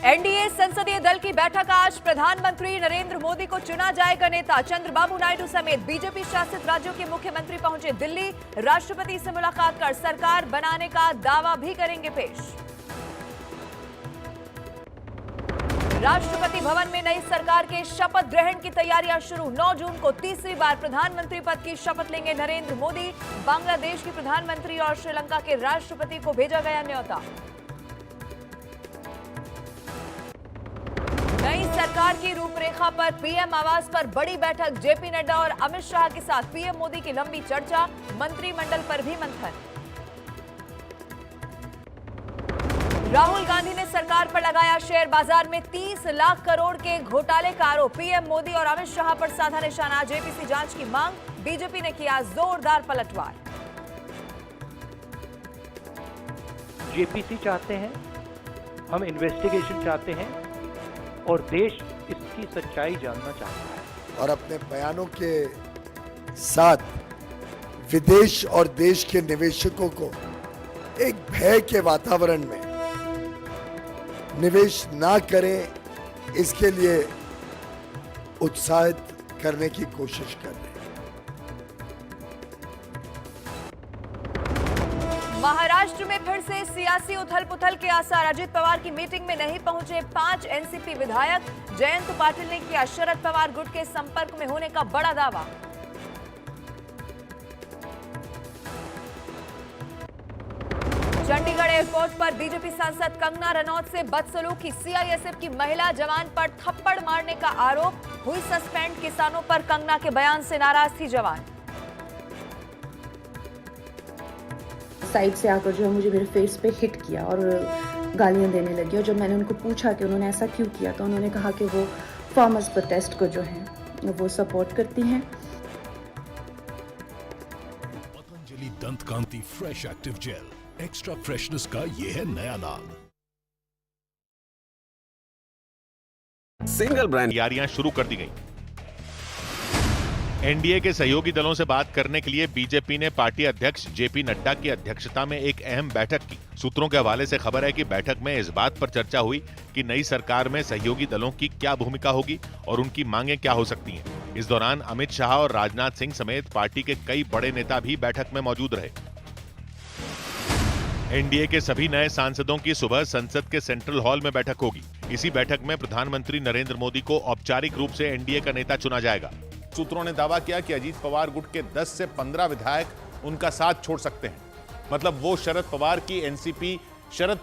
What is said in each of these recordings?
NDA संसदीय दल की बैठक आज। प्रधानमंत्री नरेंद्र मोदी को चुना जाएगा नेता। चंद्रबाबू नायडू समेत बीजेपी शासित राज्यों के मुख्यमंत्री पहुंचे दिल्ली। राष्ट्रपति से मुलाकात कर सरकार बनाने का दावा भी करेंगे पेश। राष्ट्रपति भवन में नई सरकार के शपथ ग्रहण की तैयारियां शुरू। 9 जून को तीसरी बार प्रधानमंत्री पद की शपथ लेंगे नरेंद्र मोदी। बांग्लादेश के प्रधानमंत्री और श्रीलंका के राष्ट्रपति को भेजा गया न्योता। नई सरकार की रूपरेखा पर पीएम आवास पर बड़ी बैठक। जेपी नड्डा और अमित शाह के साथ पीएम मोदी की लंबी चर्चा। मंत्रिमंडल पर भी मंथन। राहुल गांधी ने सरकार पर लगाया शेयर बाजार में 30 लाख करोड़ के घोटाले का आरोप। पीएम मोदी और अमित शाह पर साधा निशाना। जेपीसी जांच की मांग। बीजेपी ने किया जोरदार पलटवार। जेपीसी चाहते हैं, हम इन्वेस्टिगेशन चाहते हैं और देश इसकी सच्चाई जानना चाहता है। और अपने बयानों के साथ विदेश और देश के निवेशकों को एक भय के वातावरण में निवेश ना करें, इसके लिए उत्साहित करने की कोशिश कर रहे हैं। महाराष्ट्र में फिर से सियासी उथल-पुथल के आसार। अजित पवार की मीटिंग में नहीं पहुंचे 5 एनसीपी विधायक। जयंत पाटिल ने किया शरद पवार गुट के संपर्क में होने का बड़ा दावा। चंडीगढ़ एयरपोर्ट पर बीजेपी सांसद कंगना रनौत से बदसलूकी। सीआईएसएफ की महिला जवान पर थप्पड़ मारने का आरोप। हुई सस्पेंड। किसानों पर कंगना के बयान से नाराज थी जवान। साइड से आकर जो है मुझे मेरे फेस पे हिट किया और गालियां देने लगी। और जब मैंने उनको पूछा कि उन्होंने ऐसा क्यों किया, तो उन्होंने कहा कि वो फार्मर्स प्रोटेस्ट को जो है वो सपोर्ट करती हैं। Patanjali Dant Kanti fresh active gel, extra freshness का ये है नया नाम। सिंगल ब्रांड तैयारियां शुरू कर दी गई। एनडीए के सहयोगी दलों से बात करने के लिए बीजेपी ने पार्टी अध्यक्ष जेपी नड्डा की अध्यक्षता में एक अहम बैठक की। सूत्रों के हवाले से खबर है कि बैठक में इस बात पर चर्चा हुई कि नई सरकार में सहयोगी दलों की क्या भूमिका होगी और उनकी मांगें क्या हो सकती हैं। इस दौरान अमित शाह और राजनाथ सिंह समेत पार्टी के कई बड़े नेता भी बैठक में मौजूद रहे। एनडीए के सभी नए सांसदों की सुबह संसद के सेंट्रल हॉल में बैठक होगी। इसी बैठक में प्रधानमंत्री नरेंद्र मोदी को औपचारिक रूप से एनडीए का नेता चुना जाएगा। सूत्रों ने दावा किया कि अजीत पवार गुट के 10 से 15 विधायक उनका साथ छोड़ सकते हैं। मतलब वो शरद पवार की एनसीपी शरद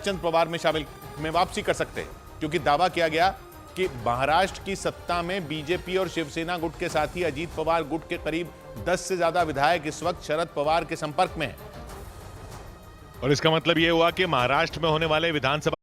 चंद्र पवार में वापसी कर सकते हैं, क्योंकि दावा किया गया कि महाराष्ट्र की सत्ता में बीजेपी और शिवसेना गुट के साथ ही अजीत पवार गुट के करीब 10 से ज्यादा विधायक इस वक्त शरद पवार के संपर्क में हैं। और इसका मतलब यह हुआ कि महाराष्ट्र में होने वाले विधानसभा